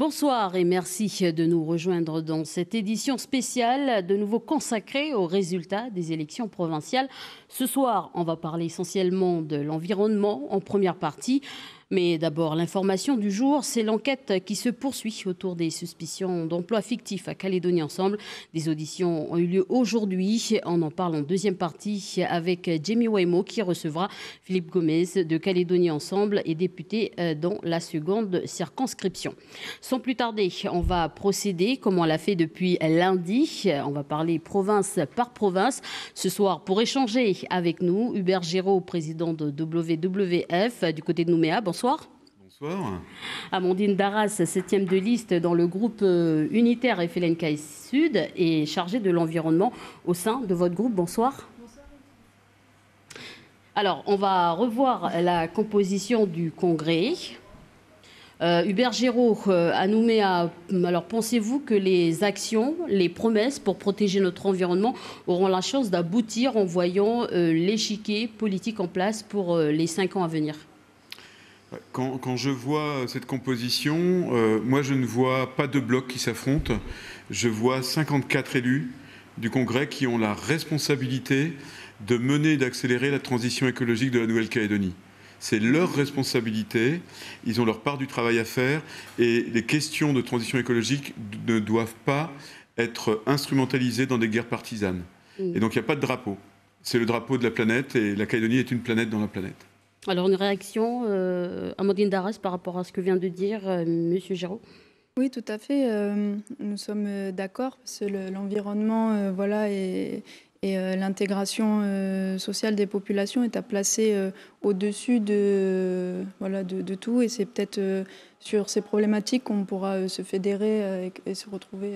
Bonsoir et merci de nous rejoindre dans cette édition spéciale de nouveau consacrée aux résultats des élections provinciales. Ce soir, on va parler essentiellement de l'environnement en première partie. Mais d'abord, l'information du jour, c'est l'enquête qui se poursuit autour des suspicions d'emploi fictif à Calédonie Ensemble. Des auditions ont eu lieu aujourd'hui. On en parle en deuxième partie avec Jamie Waimo qui recevra Philippe Gomez de Calédonie Ensemble et député dans la seconde circonscription. Sans plus tarder, on va procéder comme on l'a fait depuis lundi. On va parler province par province. Ce soir, pour échanger avec nous, Hubert Géraud, président de WWF du côté de Nouméa. Bonsoir. Bonsoir. Amandine Darras, 7e de liste dans le groupe unitaire FLNK Sud et chargée de l'environnement au sein de votre groupe. Bonsoir. Bonsoir. Alors, on va revoir la composition du congrès. Hubert Géraud, à Nouméa, alors pensez-vous que les actions, les promesses pour protéger notre environnement auront la chance d'aboutir en voyant l'échiquier politique en place pour les 5 ans à venir ? Quand je vois cette composition, moi je ne vois pas deux blocs qui s'affrontent. Je vois 54 élus du Congrès qui ont la responsabilité de mener et d'accélérer la transition écologique de la Nouvelle-Calédonie. C'est leur responsabilité, ils ont leur part du travail à faire et les questions de transition écologique ne doivent pas être instrumentalisées dans des guerres partisanes. Et donc il n'y a pas de drapeau. C'est le drapeau de la planète et la Calédonie est une planète dans la planète. Alors, une réaction, Amandine Darras, par rapport à ce que vient de dire M. Géraud ? Oui, tout à fait. Nous sommes d'accord parce que l'environnement et l'intégration sociale des populations est à placer au-dessus de tout. Et c'est peut-être sur ces problématiques qu'on pourra se fédérer et se retrouver.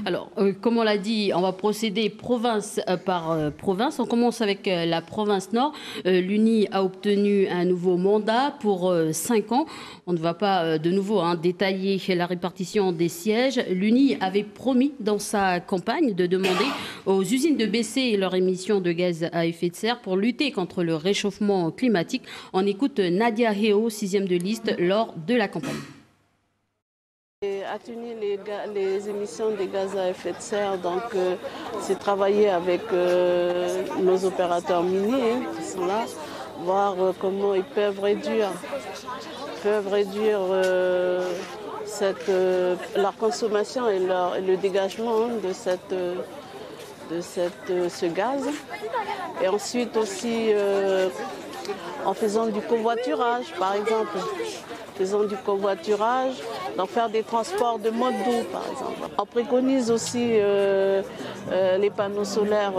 Alors, comme on l'a dit, on va procéder province par province. On commence avec la province Nord. L'UNI a obtenu un nouveau mandat pour 5 ans. On ne va pas de nouveau détailler la répartition des sièges. L'UNI avait promis dans sa campagne de demander aux usines de baisser leurs émissions de gaz à effet de serre pour lutter contre le réchauffement climatique. On écoute Nadia Heo, 6e de liste, lors de la campagne. Atténuer les émissions de gaz à effet de serre, donc c'est travailler avec nos opérateurs miniers qui sont là, voir comment ils peuvent réduire leur consommation et le dégagement de ce gaz. Et ensuite aussi en faisant du covoiturage, par exemple. Faisons du covoiturage, donc faire des transports de mode doux, par exemple. On préconise aussi les panneaux solaires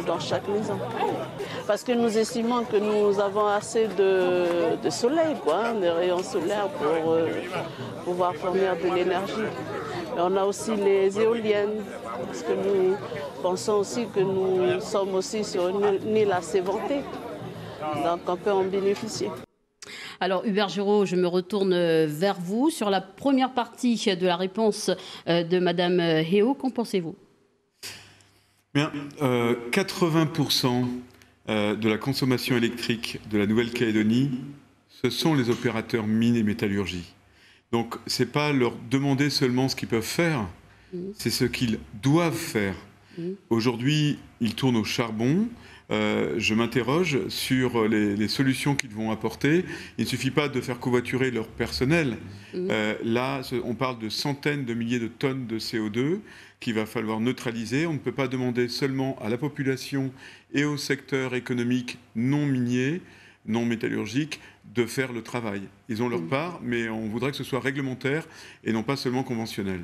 dans chaque maison. Parce que nous estimons que nous avons assez de soleil, de rayons solaires pour pouvoir fournir de l'énergie. Et on a aussi les éoliennes, parce que nous pensons aussi que nous sommes aussi sur une île assez ventée. Donc on peut en bénéficier. Alors Hubert Géraud, je me retourne vers vous. Sur la première partie de la réponse de Madame Heo, qu'en pensez-vous ? Bien, 80% de la consommation électrique de la Nouvelle-Calédonie, ce sont les opérateurs mines et métallurgie. Donc ce n'est pas leur demander seulement ce qu'ils peuvent faire, c'est ce qu'ils doivent faire. Aujourd'hui, ils tournent au charbon. Je m'interroge sur les solutions qu'ils vont apporter. Il ne suffit pas de faire covoiturer leur personnel. Là, on parle de centaines de milliers de tonnes de CO2 qu'il va falloir neutraliser. On ne peut pas demander seulement à la population et au secteur économique non minier, non métallurgique, de faire le travail. Ils ont leur part, mais on voudrait que ce soit réglementaire et non pas seulement conventionnel.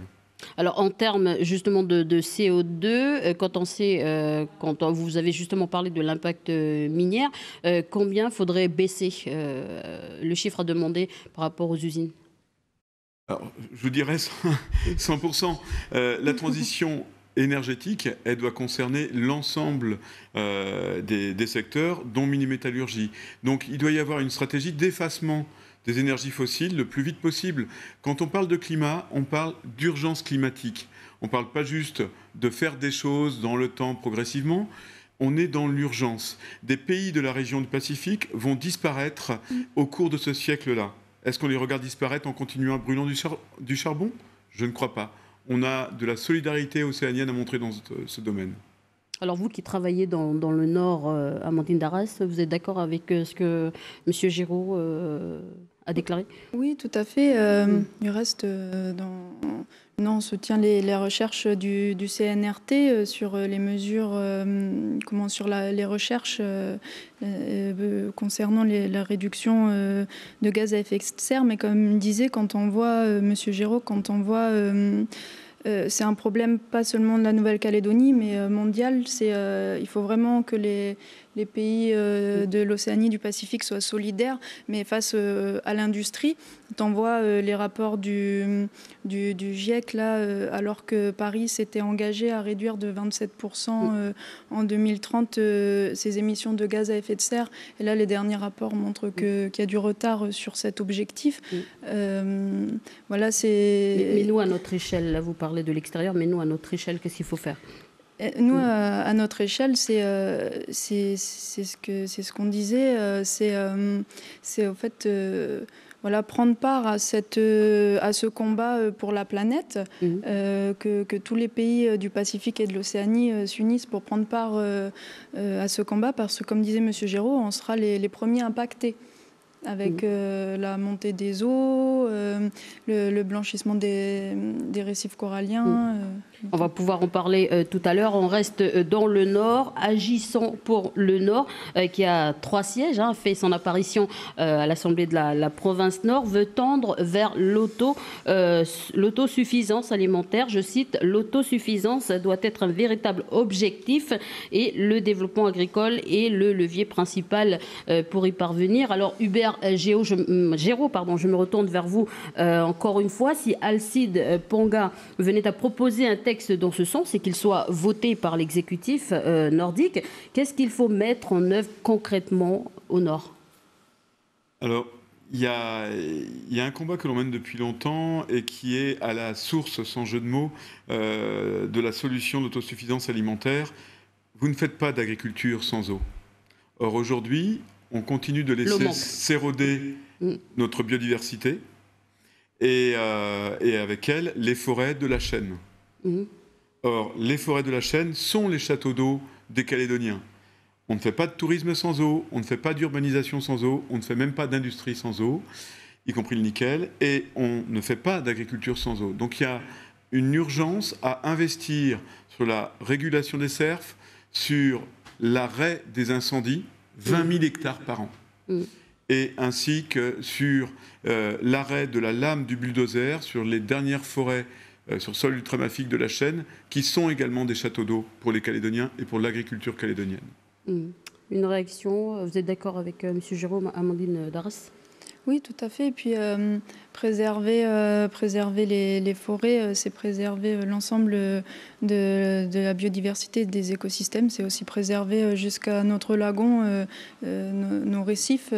Alors en termes justement de CO2, quand vous avez justement parlé de l'impact minier, combien faudrait baisser le chiffre à demander par rapport aux usines ? Alors, je vous dirais 100%. La transition énergétique, elle doit concerner l'ensemble des secteurs, dont mini-métallurgie. Donc il doit y avoir une stratégie d'effacement des énergies fossiles le plus vite possible. Quand on parle de climat, on parle d'urgence climatique. On ne parle pas juste de faire des choses dans le temps progressivement. On est dans l'urgence. Des pays de la région du Pacifique vont disparaître au cours de ce siècle-là. Est-ce qu'on les regarde disparaître en continuant à brûler du charbon? Je ne crois pas. On a de la solidarité océanienne à montrer dans ce domaine. Alors vous qui travaillez dans le Nord, Amandine Darras, vous êtes d'accord avec ce que M. Giraud a déclaré? Oui, tout à fait. Il reste Non, on soutient les recherches du CNRT sur les mesures, sur les recherches concernant la réduction de gaz à effet de serre. Mais comme disait, quand on voit, M. Giraud, quand on voit... c'est un problème pas seulement de la Nouvelle-Calédonie, mais mondial. Il faut vraiment que les pays de l'Océanie, du Pacifique soient solidaires, mais face à l'industrie. On voit les rapports du GIEC, là, alors que Paris s'était engagé à réduire de 27% en 2030 ses émissions de gaz à effet de serre. Et là, les derniers rapports montrent qu'il y a du retard sur cet objectif. Voilà, mais nous, à notre échelle, là, vous parlez de l'extérieur, mais nous, à notre échelle, qu'est-ce qu'il faut faire? Nous, à notre échelle, c'est ce qu'on disait, c'est au fait prendre part à ce combat pour la planète, que tous les pays du Pacifique et de l'Océanie s'unissent pour prendre part à ce combat, parce que, comme disait M. Giraud, on sera les premiers impactés avec la montée des eaux, le blanchissement des récifs coralliens. On va pouvoir en parler tout à l'heure. On reste dans le Nord. Agissons pour le Nord, qui a 3 sièges, fait son apparition à l'Assemblée de la province Nord, veut tendre vers l'autosuffisance alimentaire. Je cite, « L'autosuffisance doit être un véritable objectif et le développement agricole est le levier principal pour y parvenir. » Alors, Hubert Giraud, je me retourne vers vous encore une fois. Si Alcide Ponga venait à proposer un texte dans ce sens et qu'il soit voté par l'exécutif nordique, qu'est-ce qu'il faut mettre en œuvre concrètement au Nord? Alors, il y a un combat que l'on mène depuis longtemps et qui est à la source, sans jeu de mots, de la solution d'autosuffisance alimentaire. Vous ne faites pas d'agriculture sans eau. Or, aujourd'hui, on continue de laisser s'éroder notre biodiversité et avec elle, les forêts de la chaîne. Or, les forêts de la chaîne sont les châteaux d'eau des Calédoniens. On ne fait pas de tourisme sans eau, on ne fait pas d'urbanisation sans eau, on ne fait même pas d'industrie sans eau, y compris le nickel, et on ne fait pas d'agriculture sans eau. Donc il y a une urgence à investir sur la régulation des cerfs, sur l'arrêt des incendies, 20 000 hectares par an, et ainsi que sur l'arrêt de la lame du bulldozer sur les dernières forêts sur sol ultramafique de la chaîne, qui sont également des châteaux d'eau pour les Calédoniens et pour l'agriculture calédonienne. Une réaction, vous êtes d'accord avec M. Giraud, Amandine Darras? Oui, tout à fait. Et puis préserver les forêts, c'est préserver l'ensemble de la biodiversité des écosystèmes. C'est aussi préserver jusqu'à notre lagon nos récifs.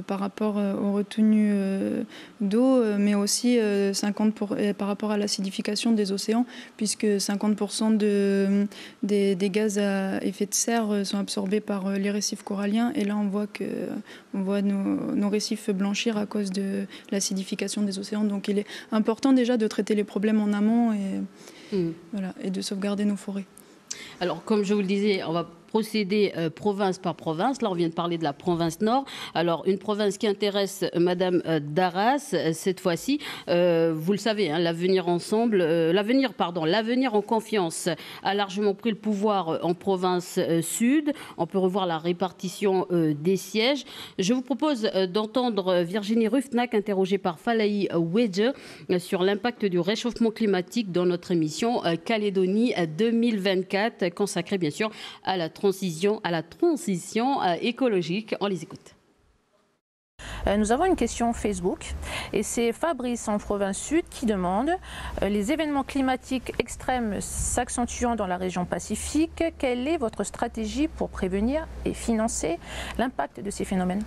Par rapport aux retenues d'eau, mais aussi par rapport à l'acidification des océans, puisque 50% des gaz à effet de serre sont absorbés par les récifs coralliens. Et là, on voit nos récifs blanchir à cause de l'acidification des océans. Donc il est important déjà de traiter les problèmes en amont et de sauvegarder nos forêts. Alors, comme je vous le disais, on va procéder province par province. Là, on vient de parler de la province Nord. Alors, une province qui intéresse Madame Darras, cette fois-ci, vous le savez, l'avenir ensemble, l'avenir en confiance a largement pris le pouvoir en province Sud. On peut revoir la répartition des sièges. Je vous propose d'entendre Virginie Ruffnack, interrogée par Falaï Wedge sur l'impact du réchauffement climatique dans notre émission Calédonie 2024, consacrée bien sûr à la transition écologique. On les écoute. Nous avons une question Facebook et c'est Fabrice en province sud qui demande les événements climatiques extrêmes s'accentuant dans la région Pacifique, quelle est votre stratégie pour prévenir et financer l'impact de ces phénomènes?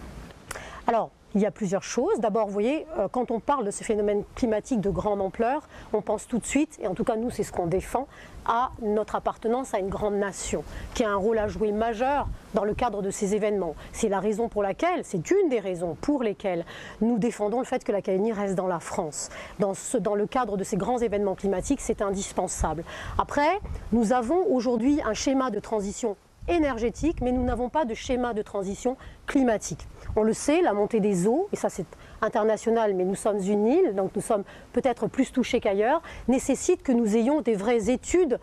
Alors, Il y a plusieurs choses. D'abord, vous voyez, quand on parle de ce phénomène climatique de grande ampleur, on pense tout de suite, et en tout cas nous c'est ce qu'on défend, à notre appartenance à une grande nation, qui a un rôle à jouer majeur dans le cadre de ces événements. C'est la raison pour laquelle, c'est une des raisons pour lesquelles nous défendons le fait que la Calédonie reste dans la France. Dans le cadre de ces grands événements climatiques, c'est indispensable. Après, nous avons aujourd'hui un schéma de transition énergétique, mais nous n'avons pas de schéma de transition climatique. On le sait, la montée des eaux, et ça c'est international, mais nous sommes une île, donc nous sommes peut-être plus touchés qu'ailleurs, nécessite que nous ayons des vraies études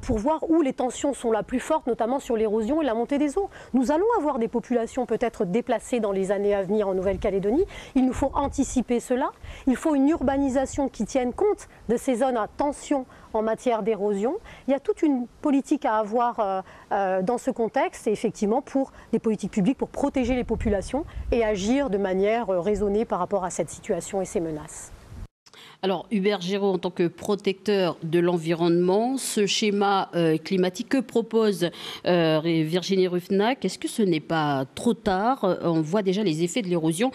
pour voir où les tensions sont la plus fortes, notamment sur l'érosion et la montée des eaux. Nous allons avoir des populations peut-être déplacées dans les années à venir en Nouvelle-Calédonie. Il nous faut anticiper cela. Il faut une urbanisation qui tienne compte de ces zones à tension en matière d'érosion. Il y a toute une politique à avoir dans ce contexte, et effectivement pour des politiques publiques pour protéger les populations et agir de manière raisonnée par rapport à cette situation et ces menaces. Alors, Hubert Géraud, en tant que protecteur de l'environnement, ce schéma climatique que propose Virginie Ruffnac, est-ce que ce n'est pas trop tard? On voit déjà les effets de l'érosion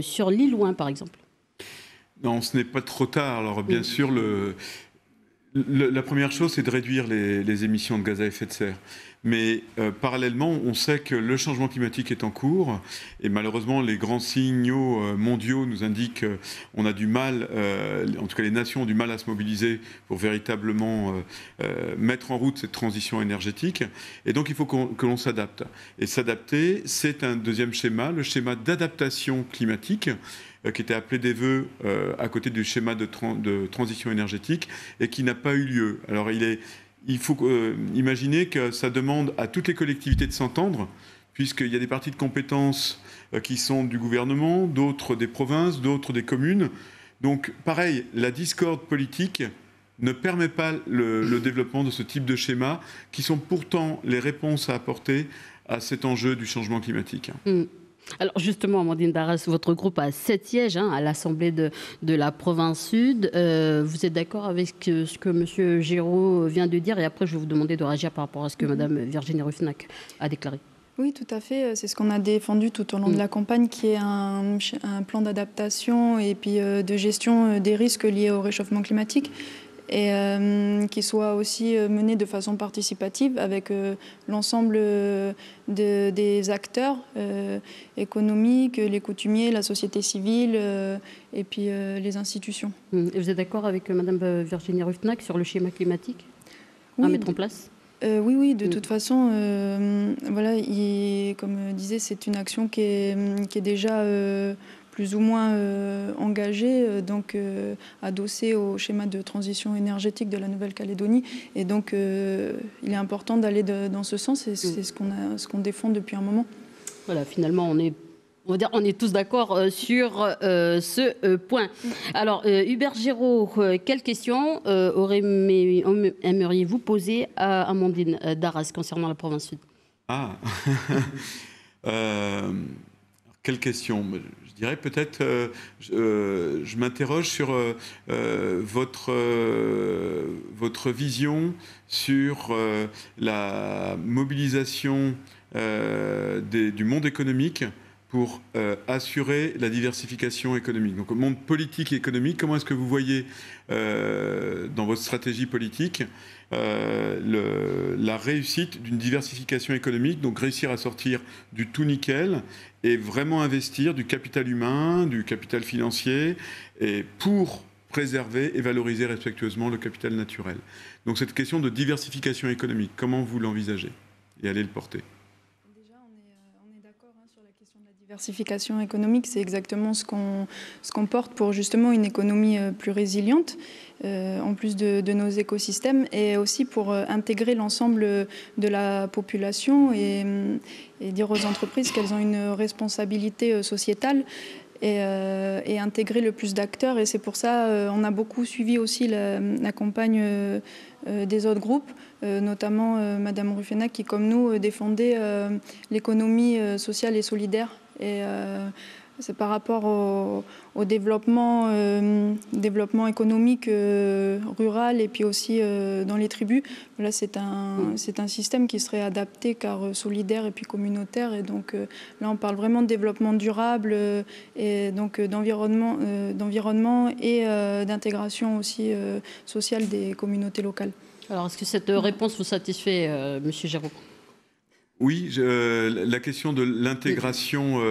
sur l'île Loing, par exemple. Non, ce n'est pas trop tard. Alors, bien sûr, la première chose, c'est de réduire les émissions de gaz à effet de serre. Mais parallèlement, on sait que le changement climatique est en cours et malheureusement, les grands signaux mondiaux nous indiquent qu'on a du mal, en tout cas les nations ont du mal à se mobiliser pour véritablement mettre en route cette transition énergétique. Et donc, il faut que l'on s'adapte. Et s'adapter, c'est un deuxième schéma, le schéma d'adaptation climatique, qui était appelé des vœux à côté du schéma de transition énergétique et qui n'a pas eu lieu. Alors il faut imaginer que ça demande à toutes les collectivités de s'entendre, puisqu'il y a des parties de compétences qui sont du gouvernement, d'autres des provinces, d'autres des communes. Donc pareil, la discorde politique ne permet pas le développement de ce type de schéma, qui sont pourtant les réponses à apporter à cet enjeu du changement climatique. Alors justement, Amandine Darras, votre groupe a 7 sièges à l'Assemblée de la province sud. Vous êtes d'accord avec ce que M. Géraud vient de dire? Et après, je vais vous demander de réagir par rapport à ce que Mme Virginie Ruffnac a déclaré. Oui, tout à fait. C'est ce qu'on a défendu tout au long de la campagne, qui est un plan d'adaptation et puis de gestion des risques liés au réchauffement climatique, et qui soit aussi mené de façon participative avec l'ensemble des acteurs économiques, les coutumiers, la société civile et puis les institutions. Et vous êtes d'accord avec Mme Virginie Ruffnac sur le schéma climatique à mettre en place? Oui, de toute façon, voilà, comme disait, c'est une action qui est déjà plus ou moins engagée, donc adossée au schéma de transition énergétique de la Nouvelle-Calédonie. Et donc, il est important d'aller dans ce sens, et c'est ce qu'on défend depuis un moment. Voilà, finalement, on est tous d'accord sur ce point. Alors, Hubert Géraud, quelle question aimeriez-vous poser à Amandine Darras concernant la province sud? Quelle question? Je dirais peut-être, je m'interroge sur votre vision sur la mobilisation du monde économique pour assurer la diversification économique. Donc au monde politique et économique, comment est-ce que vous voyez dans votre stratégie politique la réussite d'une diversification économique, donc réussir à sortir du tout nickel et vraiment investir du capital humain, du capital financier, et pour préserver et valoriser respectueusement le capital naturel. Donc cette question de diversification économique, comment vous l'envisagez et allez le porter? Diversification économique, c'est exactement ce qu'on porte pour justement une économie plus résiliente, en plus de nos écosystèmes, et aussi pour intégrer l'ensemble de la population et dire aux entreprises qu'elles ont une responsabilité sociétale et intégrer le plus d'acteurs. Et c'est pour ça on a beaucoup suivi aussi la campagne des autres groupes, notamment Mme Ruffnac qui, comme nous, défendait l'économie sociale et solidaire. Et C'est par rapport au développement économique rural et puis aussi dans les tribus. Là, c'est un système qui serait adapté car solidaire et puis communautaire. Et donc là, on parle vraiment de développement durable et donc d'environnement et d'intégration aussi sociale des communautés locales. Alors, est-ce que cette réponse vous satisfait, Monsieur Géraud ? Oui, la question de l'intégration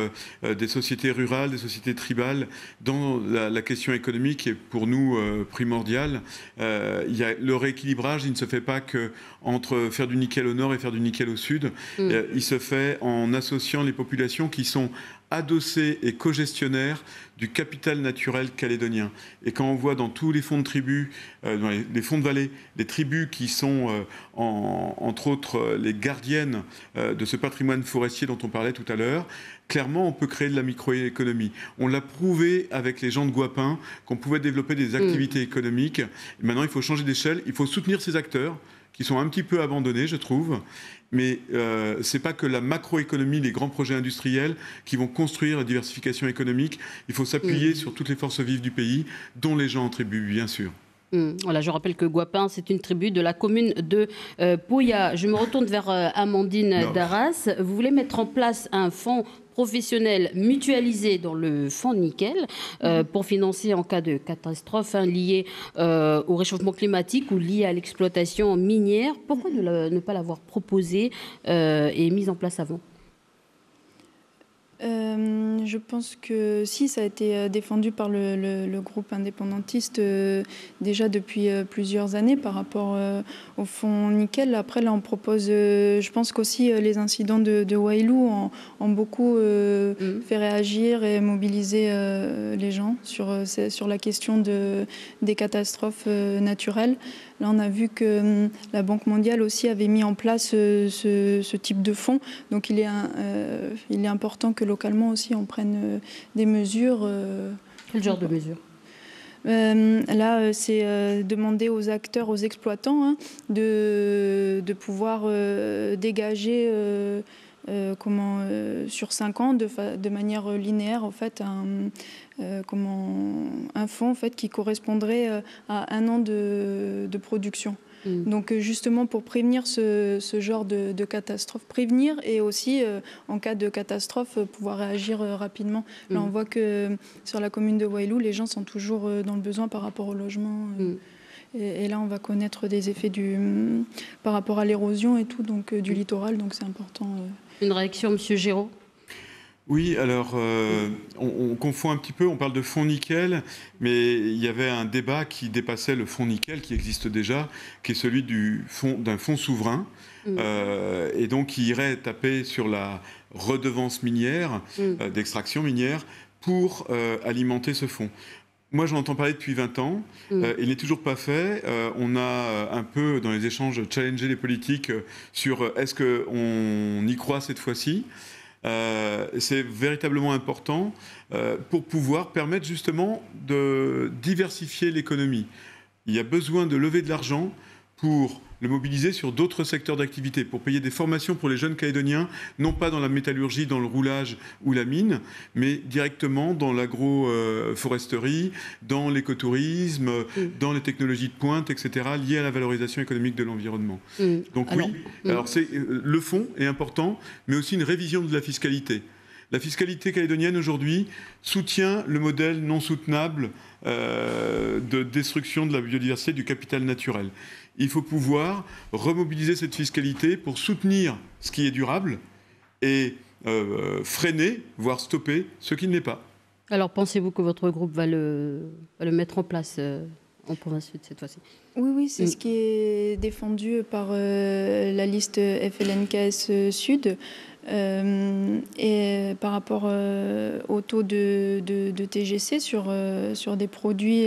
des sociétés rurales, des sociétés tribales dans la question économique est pour nous primordiale. Le rééquilibrage, il ne se fait pas qu'entre faire du nickel au nord et faire du nickel au sud. Il se fait en associant les populations qui sont adossés et co-gestionnaires du capital naturel calédonien. Et quand on voit dans tous les fonds de tribus, dans les fonds de vallée, les tribus qui sont, entre autres, les gardiennes de ce patrimoine forestier dont on parlait tout à l'heure, clairement, on peut créer de la microéconomie. On l'a prouvé avec les gens de Guapin qu'on pouvait développer des activités économiques. Et maintenant, il faut changer d'échelle, il faut soutenir ces acteurs qui sont un petit peu abandonnés, je trouve. Mais ce n'est pas que la macroéconomie, les grands projets industriels qui vont construire la diversification économique. Il faut s'appuyer sur toutes les forces vives du pays, dont les gens en tribu, bien sûr. Voilà, je rappelle que Guapin, c'est une tribu de la commune de Poya. Je me retourne vers Amandine Darras. Vous voulez mettre en place un fonds professionnel mutualisé dans le fonds nickel pour financer en cas de catastrophe liée au réchauffement climatique ou liée à l'exploitation minière. Pourquoi ne pas l'avoir proposé et mis en place avant ? Je pense que si, ça a été défendu par le groupe indépendantiste déjà depuis plusieurs années par rapport au fonds nickel. Après, là, on propose, je pense qu'aussi les incidents de Wailou ont beaucoup fait réagir et mobiliser les gens sur la question des catastrophes naturelles. Là, on a vu que la Banque mondiale aussi avait mis en place ce type de fonds. Donc, il est important que localement aussi, on prenne des mesures. Quel genre de mesures ? Là, c'est demander aux acteurs, aux exploitants, de pouvoir dégager sur 5 ans, de manière linéaire, en fait, un fonds en fait, qui correspondrait à 1 an de production. Donc justement pour prévenir ce genre de catastrophe, prévenir et aussi en cas de catastrophe pouvoir réagir rapidement. Là on voit que sur la commune de Wailou, les gens sont toujours dans le besoin par rapport au logement. Et là on va connaître des effets par rapport à l'érosion et tout, donc du littoral, donc c'est important. Une réaction, Monsieur Géraud ? Oui, alors on confond un petit peu, on parle de fonds nickel, mais il y avait un débat qui dépassait le fonds nickel qui existe déjà, qui est celui d'un fonds souverain, et donc qui irait taper sur la redevance minière, d'extraction minière, pour alimenter ce fonds. Moi, j'en entends parler depuis 20 ans. Il n'est toujours pas fait. On a un peu, dans les échanges, challengé les politiques sur est-ce qu'on y croit cette fois-ci. C'est véritablement important pour pouvoir permettre justement de diversifier l'économie. Il y a besoin de lever de l'argent pour le mobiliser sur d'autres secteurs d'activité, pour payer des formations pour les jeunes Calédoniens, non pas dans la métallurgie, dans le roulage ou la mine, mais directement dans l'agroforesterie, dans l'écotourisme, dans les technologies de pointe, etc., liées à la valorisation économique de l'environnement. Donc alors le fonds est important, mais aussi une révision de la fiscalité. La fiscalité calédonienne aujourd'hui soutient le modèle non soutenable de destruction de la biodiversité, du capital naturel. Il faut pouvoir remobiliser cette fiscalité pour soutenir ce qui est durable et freiner, voire stopper ce qui ne l'est pas. Alors pensez-vous que votre groupe va le mettre en place en province sud cette fois-ci ? Oui, c'est ce qui est défendu par la liste FLNKS Sud. Et par rapport au taux de TGC sur des produits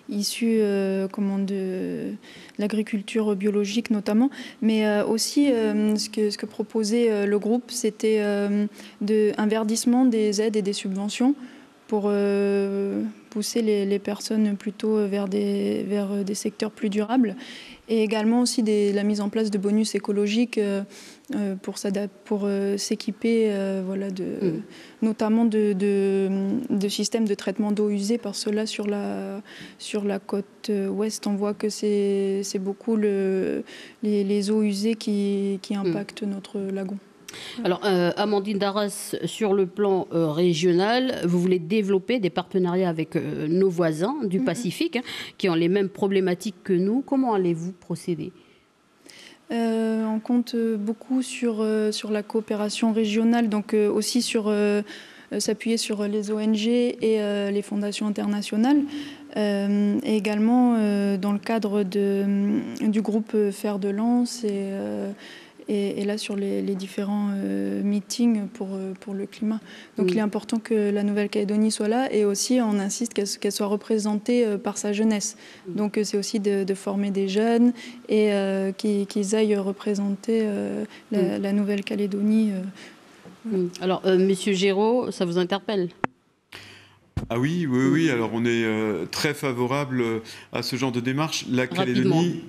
issus de l'agriculture biologique notamment, mais aussi ce que proposait le groupe, c'était un verdissement des aides et des subventions pour pousser les personnes plutôt vers des secteurs plus durables. Et également aussi la mise en place de bonus écologiques pour s'équiper, voilà, notamment de systèmes de traitement d'eau usée, parce que là, sur la côte ouest, on voit que c'est beaucoup les eaux usées qui impactent notre lagon. Alors, Amandine Darras, sur le plan régional, vous voulez développer des partenariats avec nos voisins du Pacifique, qui ont les mêmes problématiques que nous. Comment allez-vous procéder ? On compte beaucoup sur la coopération régionale, donc aussi sur s'appuyer sur les ONG et les fondations internationales. Et également dans le cadre du groupe Fer de Lance et là sur les différents meetings pour le climat. Donc il est important que la Nouvelle-Calédonie soit là, et aussi on insiste qu'elle soit représentée par sa jeunesse. Donc c'est aussi de former des jeunes et qu'ils aillent représenter la Nouvelle-Calédonie. Alors Monsieur Géraud, ça vous interpelle ? Ah oui. Alors on est très favorable à ce genre de démarche. La Calédonie...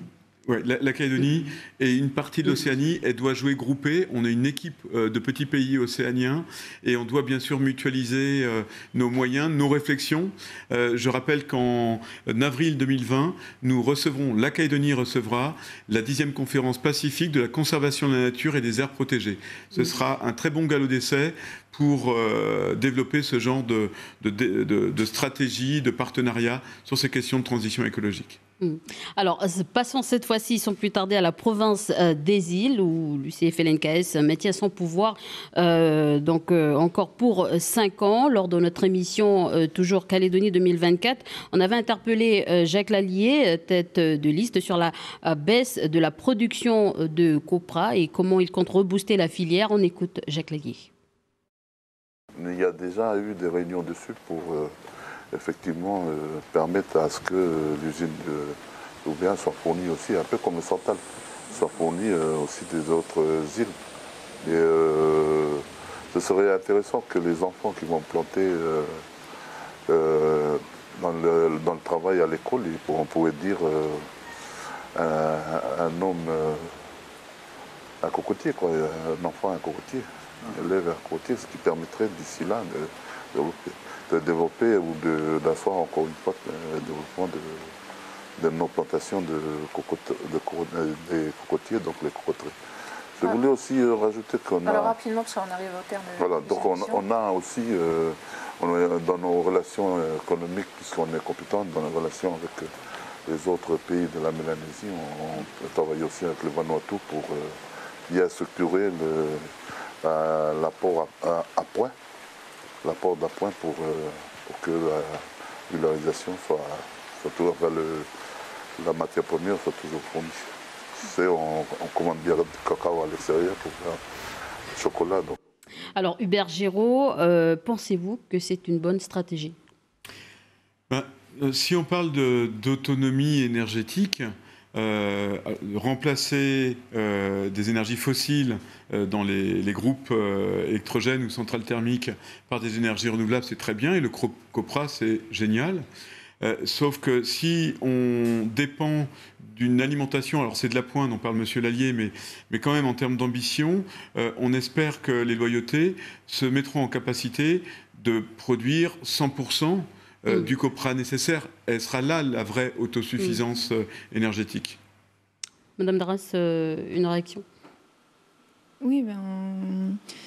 Ouais, la Calédonie et une partie de l'Océanie, elle doit jouer groupée. On est une équipe de petits pays océaniens et on doit bien sûr mutualiser nos moyens, nos réflexions. Je rappelle qu'en avril 2020, la Calédonie recevra la 10e conférence pacifique de la conservation de la nature et des aires protégées. Ce sera un très bon galop d'essai pour développer ce genre de stratégie, de partenariat sur ces questions de transition écologique. Alors, passons cette fois-ci, sans plus tarder, à la province des îles, où l'UCF-LNKS maintient son pouvoir encore pour 5 ans. Lors de notre émission toujours Calédonie 2024, on avait interpellé Jacques Lallier, tête de liste, sur la baisse de la production de copra et comment il compte rebooster la filière. On écoute Jacques Lallier. Il y a déjà eu des réunions dessus pour effectivement permettre à ce que l'usine de Louvain soit fournie aussi, un peu comme le Santal, soit fournie aussi des autres îles. Et ce serait intéressant que les enfants qui vont planter dans le travail à l'école, on pourrait dire un homme, un cocotier, quoi, un enfant, un cocotier. Élève à côté, ce qui permettrait d'ici là de développer ou d'asseoir encore une fois le développement de nos plantations des cocotiers, donc les cocoteries. Je voulais aussi rajouter qu'on a... Alors rapidement, parce qu'on arrive au terme de... Voilà, donc on a aussi, dans nos relations économiques, puisqu'on est compétent dans les relations avec les autres pays de la Mélanésie, on travaille aussi avec le Vanuatu pour bien structurer l'apport d'appoint pour que la vulgarisation soit toujours, la matière première soit toujours fournie. On commande bien du cacao à l'extérieur pour faire le chocolat. Donc. Alors Hubert Géraud, pensez-vous que c'est une bonne stratégie ? Si on parle d'autonomie énergétique, remplacer des énergies fossiles dans les groupes électrogènes ou centrales thermiques par des énergies renouvelables, c'est très bien, et le copra, c'est génial. Sauf que si on dépend d'une alimentation, alors c'est de l'appoint dont parle M. Lallier, mais quand même en termes d'ambition, on espère que les loyautés se mettront en capacité de produire 100% du copra nécessaire. Elle sera là la vraie autosuffisance énergétique. Madame Darras, une réaction ? Oui,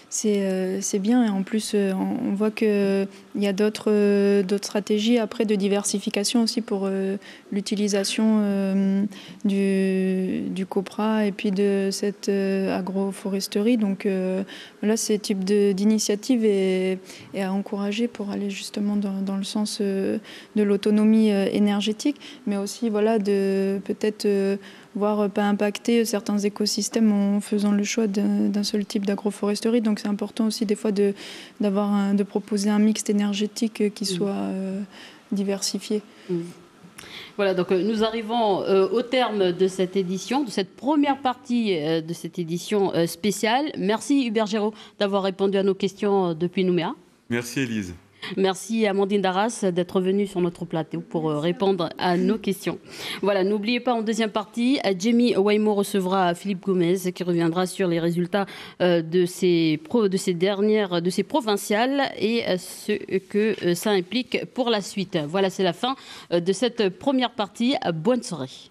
c'est bien. Et en plus, on voit qu'il y a d'autres stratégies après de diversification aussi pour l'utilisation du copra et puis de cette agroforesterie. Donc voilà, ce type d'initiative est à encourager pour aller justement dans le sens de l'autonomie énergétique, mais aussi voilà, de peut-être voire pas impacter certains écosystèmes en faisant le choix d'un seul type d'agroforesterie. Donc c'est important aussi des fois de proposer un mix énergétique qui soit diversifié. Voilà, donc nous arrivons au terme de cette édition, de cette première partie de cette édition spéciale. Merci Hubert Géraud d'avoir répondu à nos questions depuis Nouméa. Merci Élise. Merci Amandine Darras d'être venue sur notre plateau pour répondre à nos questions. Voilà, n'oubliez pas en deuxième partie, Jamie Waimo recevra Philippe Gomez qui reviendra sur les résultats de ces provinciales et ce que ça implique pour la suite. Voilà, c'est la fin de cette première partie. Bonne soirée.